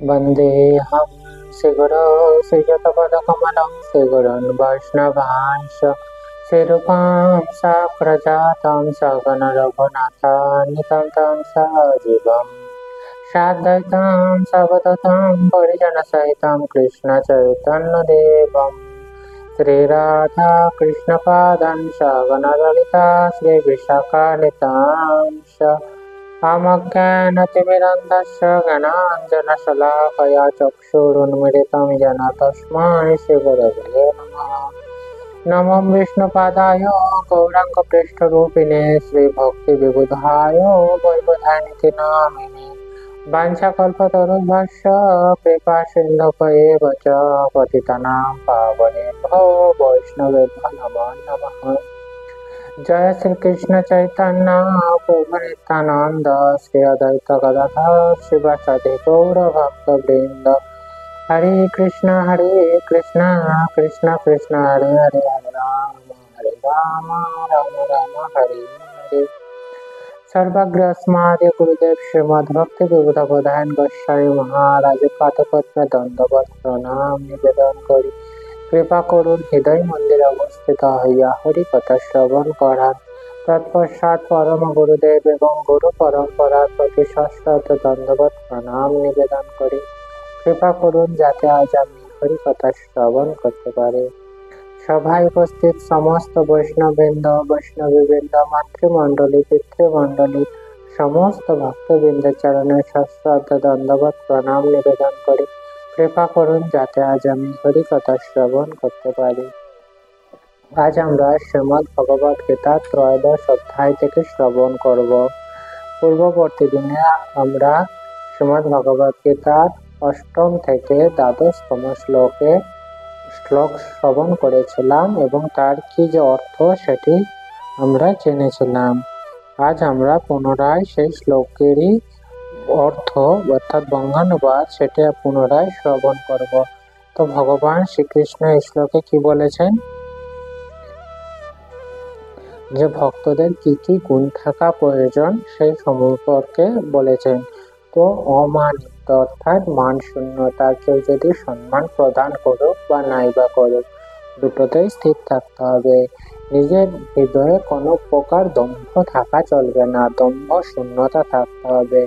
वन्देऽहं श्रीगुरो श्रीयुतपदकमलं श्रीगुरोन् वैष्णवांश श्रीरूपां साग्रजातं सगणरघुनाथान्वितं तं सजीवं साद्वैतं सवदतं परिजनसहितं कृष्णचैतन्यदेवं श्रीराधा कृष्णपादान् सगणललिता श्रीविशाखान्वितांश अमज्ञानतिमिरन्धस्य ज्ञानाञ्जनशलाकया चक्षुरुन्मिलितं येन तस्मै श्रीगुरवे नमः। नमो विष्णुपादाय गौराङ्गपृष्ठरूपिणे श्रीभक्तिविबुधाय वैबुधानिति नामिने वाञ्छाकल्पतरुभ्यश्च कृपासिन्धुभ्येव च पतितानां पावनेभ्यो वैष्णवेभ्यो नमो नमः। जय श्री कृष्ण चैतन्य प्रभु नित्यानंद श्री अद्वैत गदाधर शिवासादि गौर भक्त वृंद। हरे कृष्ण कृष्ण कृष्ण हरे हरे हरे राम राम राम हरे हरे। सर्वग्रस्मादि गुरुदेव श्रीमद् भक्ति विबुध प्रधान गोस्वामी महाराज पादपद्म दंडवत प्रणाम निवेदन करी कृपा করুন হৃদয় মন্দিরে অবস্থিত হইয়া হরি কথা শ্রবণ করার তৎপশ্চাৎ পরম গুরুদেব এবং গুরু পরম্পরার প্রতি সশ্রদ্ধ দণ্ডবত প্রণাম নিবেদন করি কৃপা করুন যাতে আজ আমি হরি কথা শ্রবণ করতে পারি। সভায় উপস্থিত সমস্ত বৈষ্ণববৃন্দ বৈষ্ণবীবৃন্দ মাতৃমণ্ডলী পিতৃমণ্ডলী সমস্ত ভক্তবৃন্দের চরণে সশ্রদ্ধ দণ্ডবত প্রণাম নিবেদন করি কৃপা করুন যাতে আজ আমি হরি কথা শ্রবণ করতে পারি। আজ আমরা শ্রীমদ্ ভগবত গীতা ত্রয়োদশ অধ্যায় থেকে শ্রবণ করব। পূর্ববর্তী দিনে আমরা শ্রীমদ্ ভগবত গীতার অষ্টম থেকে দ্বাদশতম শ্লোক শ্রবণ করেছিলাম এবং তার কি যে অর্থ সেটি আমরা জেনেছিলাম। আজ আমরা পুনরায় সেই শ্লোকেরই অর্থ অর্থাৎ বঙ্গানুবাদ সেটা পুনরায় শ্রবণ করব। তো ভগবান শ্রীকৃষ্ণ এই শ্লোকে কি বলেছেন, যে ভক্তদের কি কি গুণ থাকা প্রয়োজন সেই সম্পর্কে বলেছেন। তো অমানিত অর্থাৎ মান শূন্যতা, কেউ যদি সম্মান প্রদান করুক বা নাই বা করুক দুটোতেই স্থির থাকতে হবে। নিজের হৃদয়ে কোনো প্রকার দম্ভ থাকা চলবে না, দম্ভ শূন্যতা থাকতে হবে।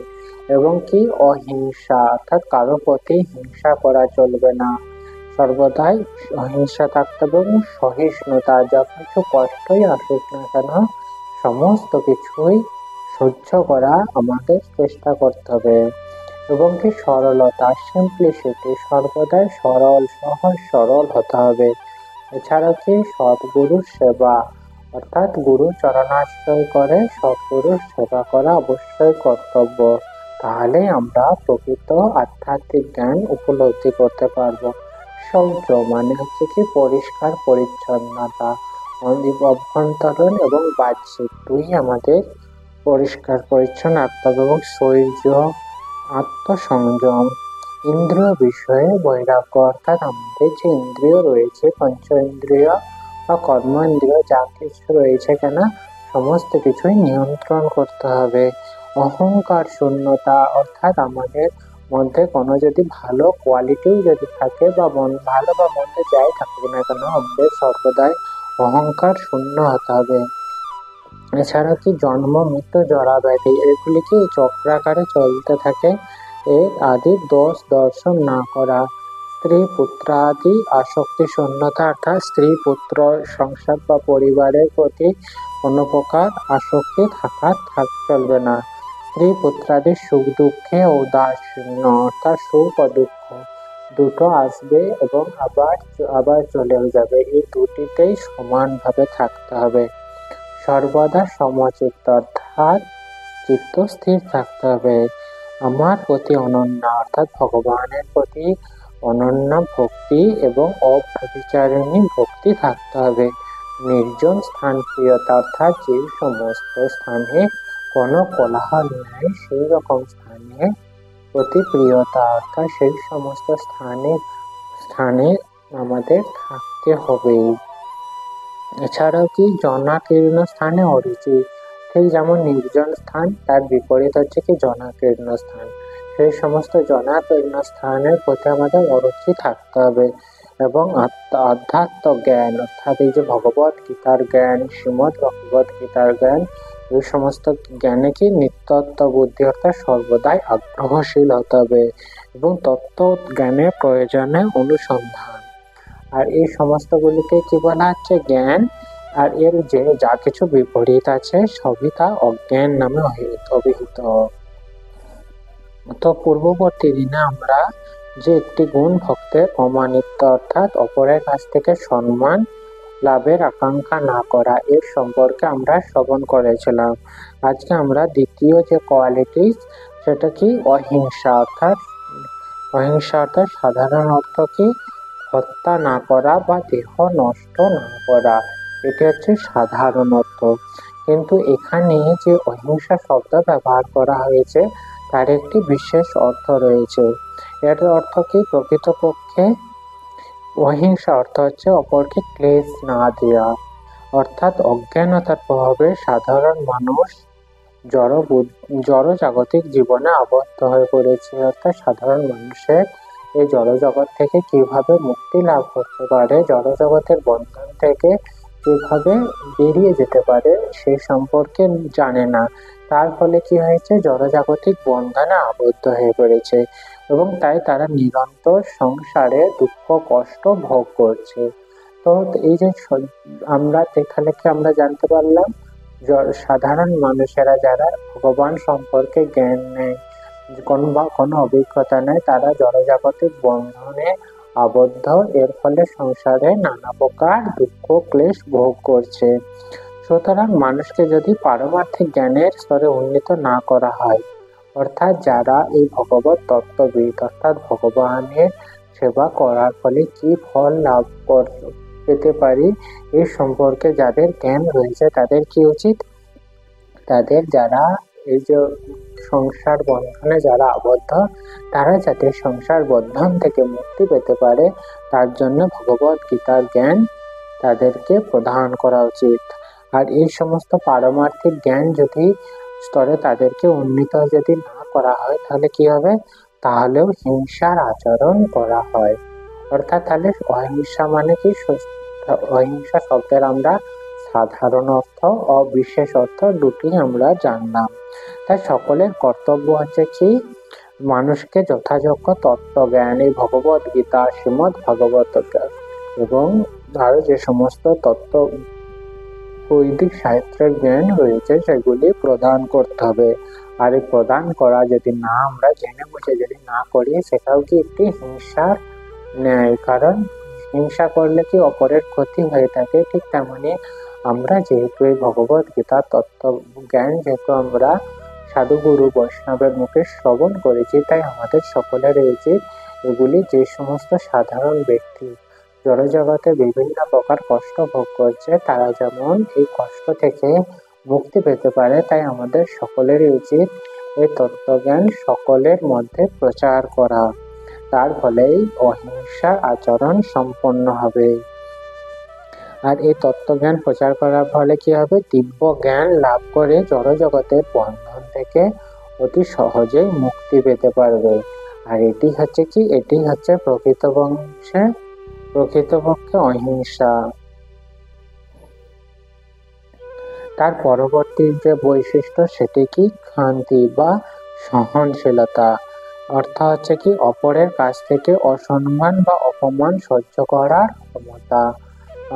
এবং কি অহিংসা অর্থাৎ কারো প্রতি হিংসা করা চলবে না, সর্বদাই অহিংসা থাকতে হবে। এবং সহিষ্ণুতা, যা কিছু কষ্টই আসুক না কেন সমস্ত কিছুই সহ্য করা আমাদের চেষ্টা করতে হবে। এবং কি সরলতা, সিম্পলিসিটি, সর্বদাই সরল সহজ সরল হতে হবে। এছাড়া কি সদ্গুরুর সেবা অর্থাৎ গুরু চরণাশ্রয় করে সদ্গুরুর সেবা করা অবশ্যই কর্তব্য। তাহলে আমরা প্রকৃত আধ্যাত্মিক জ্ঞান উপলব্ধি করতে পারবো। শৌচ মানে হচ্ছে কি পরিষ্কার পরিচ্ছন্নতা, অভ্যন্তরীণ এবং বাহ্যিক দুই আমাদের পরিষ্কার পরিচ্ছন্ন রাখতে হবে। এবং শৌর্য, আত্মসংযম, ইন্দ্রিয় বিষয়ে বৈরাগ্য অর্থাৎ আমাদের যে ইন্দ্রিয় রয়েছে পঞ্চ ইন্দ্রিয় বা কর্ম ইন্দ্রিয় যা কিছু রয়েছে কেন সমস্ত কিছুই নিয়ন্ত্রণ করতে হবে। অহংকার শূন্যতা অর্থাৎ আমাদের মধ্যে কোনো যদি ভালো কোয়ালিটিও যদি থাকে বা ভালো বা মন্দ যাই থাকুক না কেন আমাদের সর্বদাই অহংকার শূন্য হতে হবে। এছাড়া কি জন্ম মৃত্যু জরা ব্যাধি এগুলি কি চক্রাকারে চলতে থাকে, এর আদি দোষ দর্শন না করা। স্ত্রী পুত্র আদি আসক্তি শূন্যতা অর্থাৎ স্ত্রী পুত্র সংসার বা পরিবারের প্রতি কোনো প্রকার আসক্তি থাকা চলবে না। স্ত্রী পুত্রাদির সুখ দুঃখে উদাসীন অর্থাৎ সুখ ও দুঃখ দুটো আসবে এবং আবার চলেও যাবে, এই দুটিতেই সমানভাবে থাকতে হবে। সর্বদা সমচিত্ত অর্থাৎ চিত্ত স্থির থাকতে হবে। আমার প্রতি অনন্য অর্থাৎ ভগবানের প্রতি অনন্য ভক্তি এবং অব্যভিচারিণী ভক্তি থাকতে হবে। নির্জন স্থান প্রিয়তা অর্থাৎ যে সমস্ত স্থানে কোনো কোলাহল নেই সেই রকম স্থানে প্রতি প্রিয়তা অর্থাৎ সেই সমস্ত স্থানে আমাদের থাকতে হবে। এছাড়াও কি জনাকীর্ণ স্থানে অরুচি, ঠিক যেমন নির্জন স্থান তার বিপরীত হচ্ছে কি জনাকীর্ণ স্থান, সেই সমস্ত জনাকীর্ণ স্থানের প্রতি আমাদের অরুচি থাকতে হবে এবং আধ্যাত্ম জ্ঞান অর্থাৎ এই যে ভগবত গীতার জ্ঞান, শ্রীমদ ভগবত গীতার জ্ঞান, এই সমস্ত জ্ঞানে কি নিত্যত্ব বুদ্ধি অর্থাৎ সর্বদাই আগ্রহশীল হতে হবে এবং তত্ত্ব জ্ঞানের প্রয়োজনে অনুসন্ধান। আর এই সমস্তগুলিকে কি বলা হচ্ছে? জ্ঞান। আর এর যে যা কিছু বিপরীত আছে সবই তা অজ্ঞান নামে অভিহিত। তো পূর্ববর্তী দিনে আমরা যে একটি গুণ ভক্তের অমানিত্য অর্থাৎ অপরের কাছ থেকে সম্মান লাভের আকাঙ্ক্ষা না করা এর সম্পর্কে আমরা শ্রবণ করেছিলাম। আজকে আমরা দ্বিতীয় যে কোয়ালিটি সেটা কি? অহিংসা অর্থাৎ সাধারণ অর্থ কি? হত্যা না করা বা দেহ নষ্ট না করা, এটি হচ্ছে সাধারণ অর্থ। কিন্তু এখানে যে অহিংসা শব্দ ব্যবহার করা হয়েছে তার একটি বিশেষ অর্থ রয়েছে। এর অর্থ কি? প্রকৃতপক্ষে অহিংসা অর্থ হচ্ছে অপরকে ক্লেশ না দেওয়া, অর্থাৎ অজ্ঞানতার প্রভাবে সাধারণ মানুষ জড় জাগতিক জীবনে আবদ্ধ হয়ে পড়েছে। অর্থাৎ সাধারণ মানুষের এই জড়জগৎ থেকে কিভাবে মুক্তি লাভ করতে পারে, জড়জগতের বন্ধন থেকে কিভাবে বেরিয়ে যেতে পারে সেই সম্পর্কে জানে না। তার ফলে কি হয়েছে? জড়জাগতিক বন্ধনে আবদ্ধ হয়ে পড়েছে এবং তাই তারা নিরন্তর সংসারে দুঃখ কষ্ট ভোগ করছে। তো এই যে আমরা এখানে কি আমরা জানতে পারলাম, সাধারণ মানুষেরা যারা ভগবান সম্পর্কে জ্ঞান নেই, কোনো অভিজ্ঞতা নেই, তারা জড়জাগতিক বন্ধনে আবদ্ধ, এর ফলে সংসারে নানা প্রকার দুঃখ ক্লেশ ভোগ করছে। সুতরাং মানুষকে যদি পারমার্থিক জ্ঞানের স্তরে উন্নীত না করা হয়, অর্থাৎ যারা এই ভগবত তত্ত্ববিদ অর্থাৎ ভগবানের সেবা করার ফলে কি ফল লাভ পেতে পারি এই সম্পর্কে যাদের জ্ঞান রয়েছে, তাদের কি উচিত? তাদের যারা এই যে সংসার বন্ধনে যারা আবদ্ধ, তারা যাতে সংসার বন্ধন থেকে মুক্তি পেতে পারে তার জন্য ভগবত গীতার জ্ঞান তাদেরকে প্রদান করা উচিত। আর এই সমস্ত পারমার্থিক জ্ঞান যদি স্তরে তাদেরকে উন্নীত যদি না করা হয় তাহলে কি হবে? তাহলেও হিংসার আচরণ করা হয়। অর্থাৎ তাহলে অহিংসা মানে কি? অহিংসা শব্দের আমরা সাধারণ অর্থ ও বিশেষ অর্থ দুটি আমরা জানলাম। তাই সকলের কর্তব্য হচ্ছে কি? মানুষকে যথাযোগ্য তত্ত্বজ্ঞান, এই ভগবত গীতা, শ্রীমদ ভগবত এবং আরো যে সমস্ত তত্ত্ব বৈদিক সাহিত্যের জ্ঞান রয়েছে সেগুলি প্রদান করতে হবে। আর এই প্রদান করা যদি না আমরা জেনে বুঝে যদি না করি, সেটাও কি একটি হিংসার ন্যায়। কারণ হিংসা করলে কি অপরের ক্ষতি হয়ে থাকে, ঠিক তেমনি আমরা যেহেতু এই ভগবত গীতা তত্ত্ব জ্ঞান যেহেতু আমরা সাধুগুরু বৈষ্ণবের মুখে শ্রবণ করেছি, তাই আমাদের সকলের উচিত এগুলি যে সমস্ত সাধারণ ব্যক্তি জড়জগতে বিভিন্ন প্রকার কষ্ট ভোগ করছে তারা যেমন এই কষ্ট থেকে মুক্তি পেতে পারে, তাই আমাদের সকলেরই উচিত এই তত্ত্বজ্ঞান সকলের মধ্যে প্রচার করা। তার ফলেই অহিংসা আচরণ সম্পন্ন হবে। আর এই তত্ত্বজ্ঞান প্রচার করার ফলে কি হবে? দিব্য জ্ঞান লাভ করে জড়জগতের বন্ধন থেকে অতি সহজেই মুক্তি পেতে পারবে। আর এটি হচ্ছে কি? এটি হচ্ছে প্রকৃতপক্ষে অহিংসা। তার পরবর্তী যে বৈশিষ্ট্য সেটি কি? ক্ষান্তি বা সহনশীলতা। অর্থ হচ্ছে কি? অপরের কাছ থেকে অসম্মান বা অপমান সহ্য করার ক্ষমতা।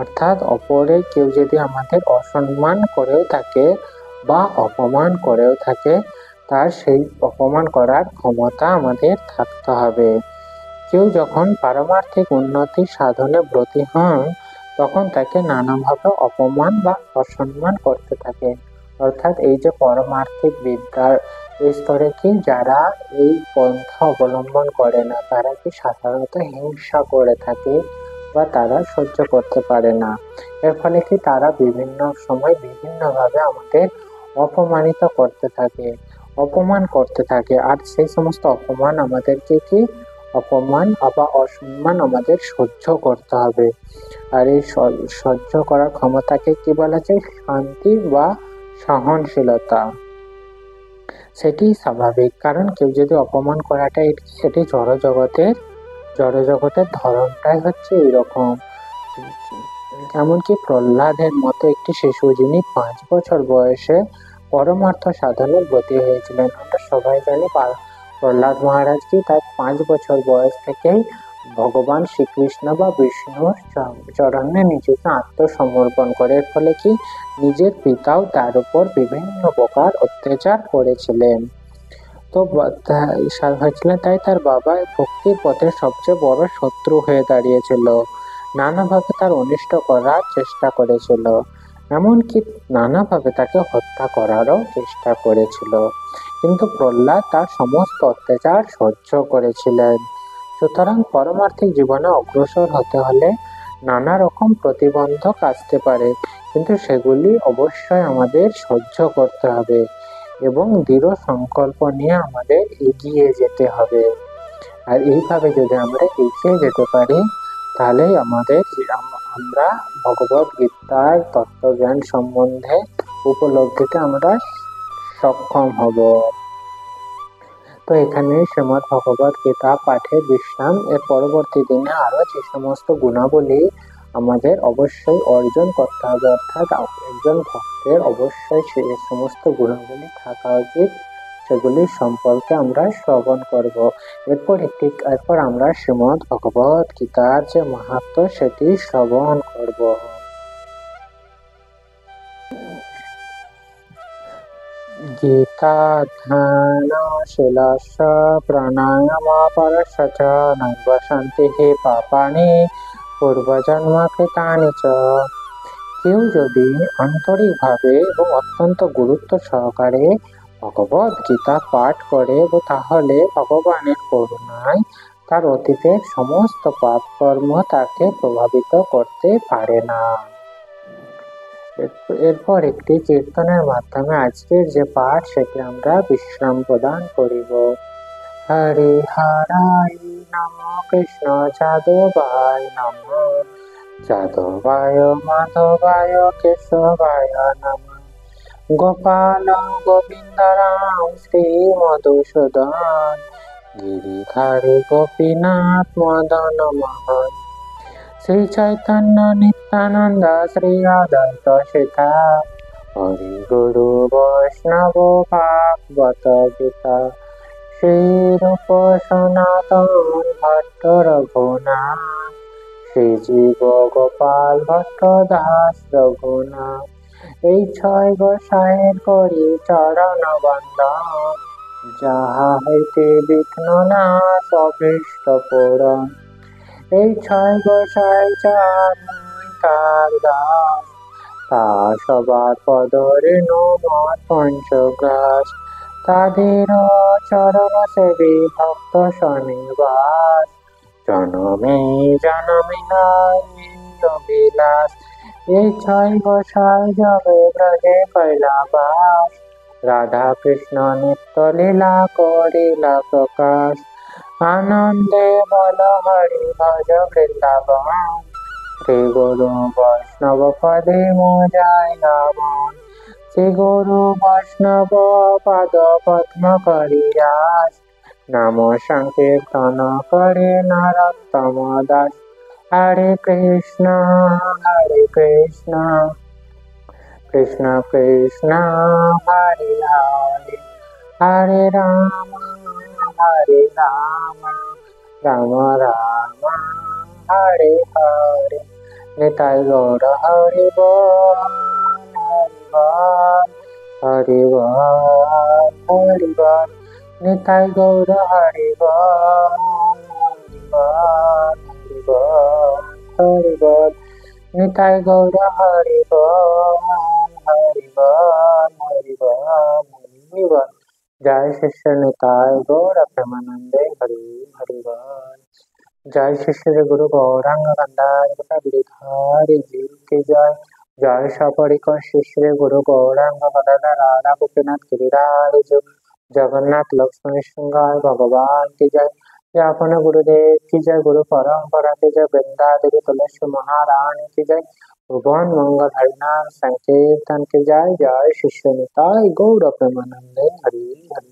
অর্থাৎ অপরে কেউ যদি আমাদের অসম্মান করেও থাকে বা অপমান করেও থাকে, তার সেই অপমান করার ক্ষমতা আমাদের থাকতে হবে। কেউ যখন পারমার্থিক উন্নতি সাধনে ব্রতী হন তখন তাকে নানাভাবে অপমান বা অসম্মান করতে থাকে। অর্থাৎ এই যে পারমার্থিক বিদ্যার এই স্তরে কি যারা এই পন্থা অবলম্বন করে না, তারা কি সাধারণত হিংসা করে থাকে বা তারা সহ্য করতে পারে না। এর ফলে কি তারা বিভিন্ন সময় বিভিন্নভাবে আমাদের অপমানিত করতে থাকে, অপমান করতে থাকে। আর সেই সমস্ত অপমান আমাদেরকে কি? অপমান বা অসম্মান আমাদের সহ্য করতে হবে। আর এই সহ্য করার ক্ষমতাকে কি বলা যায়? শান্তি বা সহনশীলতা। সেটি স্বাভাবিক, কারণ কেউ যদি অপমান করাটা সেটি জড়জগতের ধরনটাই হচ্ছে এরকম। এমনকি প্রহ্লাদের মতো একটি শিশু, যিনি 5 বছর বয়সে পরমার্থ সাধনের ব্রতী হয়েছিলেন। আমরা সবাই জানি প্রহ্লাদ মহারাজজি তার 5 বছর বয়স থেকেই ভগবান শ্রীকৃষ্ণ বা বিষ্ণুর চরণে নিজেকে আত্মসমর্পণ করে। এর ফলে কি, নিজের পিতাও তার উপর বিভিন্ন প্রকার অত্যাচার করেছিলেন। তো হয়েছিলেন, তাই তার বাবা ভক্তির পথে সবচেয়ে বড় শত্রু হয়ে দাঁড়িয়েছিল। নানাভাবে তার অনিষ্ট করার চেষ্টা করেছিল, এমনকি নানাভাবে তাকে হত্যা করারও চেষ্টা করেছিল। কিন্তু প্রহ্লাদ তার সমস্ত অত্যাচার সহ্য করেছিলেন। সুতরাং পারমার্থিক জীবনে অগ্রসর হতে হলে নানা রকম প্রতিবন্ধক আসতে পারে, কিন্তু সেগুলি অবশ্যই আমাদের সহ্য করতে হবে এবং দৃঢ় সংকল্প নিয়ে আমাদের এগিয়ে যেতে হবে। আর এইভাবে যদি আমরা এগিয়ে যেতে পারি, তাহলে আমরা ভগবত গীতার তত্ত্বজ্ঞান সম্বন্ধে উপলব্ধিতে আমরা সক্ষম হব। তো এখানে শ্রীমদ্ ভগবত গীতা পাঠের বিশ্রাম। এর পরবর্তী দিনে আরো যে সমস্ত গুণাবলী আমাদের অবশ্যই অর্জন করতে হবে, অর্থাৎ একজন ভক্তের অবশ্যই সে সমস্ত গুণাবলী থাকা উচিত, সেগুলি সম্পর্কে আমরা শ্রবণ করব। এরপর আমরা শ্রীমদ্ ভগবত গীতার যে মাহাত্ম্য সেটি শ্রবণ করব। गीताध्यानशीलस्य प्राणायामपरस्य च नैव পাপানি পূর্বজন্ম কৃতানি চ। কেউ যদি আন্তরিকভাবে এবং অত্যন্ত গুরুত্ব সহকারে ভগবত গীতা পাঠ করে, তাহলে ভগবানের করুণায় তার অতীতের সমস্ত পাপ কর্ম তাকে প্রভাবিত করতে পারে না। এরপর একটি কীর্তনের মাধ্যমে আজকের যে পাঠ সেটি আমরা বিশ্রাম প্রদান করিব। হরে হরায় নম, কৃষ্ণ যাদবায় নম, যাদবায় মাধবায় কেশবায় নম, গোপাল গোবিন্দরাম শ্রী মধুসূদন, গিরিধারী গোপীনাথ মদন মোহন, শ্রী চৈতন্য নিত্যানন্দ শ্রী অদ্বৈত সীতা, হরি গুরু বৈষ্ণব ভাগবত গীতা, শ্রী রূপ সনাতন ভট্ট রঘুনাথ, শ্রী জীব গোপাল ভট্ট দাস রঘুনাথ। এই 6 গোসাইয়ের করি চরণ বন্দন, যাহা হইতে বিঘ্ন নাশ অভীষ্ট পূরণ। এই 6 গোসাই যার তার দাস, তা সবার পদরেণু মত পঞ্চগ্রাস, তাদের চরণ সেবী ভক্ত শনিবাস, জনমে জনমে অভিলাষ। এই 6 গোসাই যাবে ব্রজে কৈলাবাস, রাধা কৃষ্ণ নিত্য লীলা করিলা প্রকাশ, আনন্দে বল হরি ভজ বৃন্দাবন, শ্রী গুরু বৈষ্ণব পদে মজায় গাবন, শ্রী গুরু বৈষ্ণব পদ পদ্ম করি রাস, নাম সংকীর্তন করে নরোত্তম দাস। হরে কৃষ্ণ কৃষ্ণ কৃষ্ণ হরে হরে, হরে রাম রাম রাম হরে হরে। নিতাই গৌর হরি বল, হরি বল, হরি বল। নিতাই গৌর হরি বল, হরি বল, হরি বল। নিতাই গৌর হরি বল, হরি বল, হরি বল, হরি বল। জয় শিষ্য নিতাই গৌর প্রেমানন্দে, হরি হরি বল। জয় শ্রী শ্রী গুরু গৌরাঙ্গ গিরিধারী জি কি জয়। জয় সপরিকর শ্রী শ্রী গুরু গৌরাঙ্গ গদাধর রাধা গোপীনাথ গিরিধারী जी, जगन्नाथ लक्ष्मण श्रृंगार भगवान की जय। जय अपने गुरुदेव की जय, गुरु परंपरा की जय, वृंदा देवी तुलसी महारानी की जय। भुवन मंगल हरिनाम संकीर्तन के जय जय शिष्य निताय गौर प्रेमानंदे हरि हरि।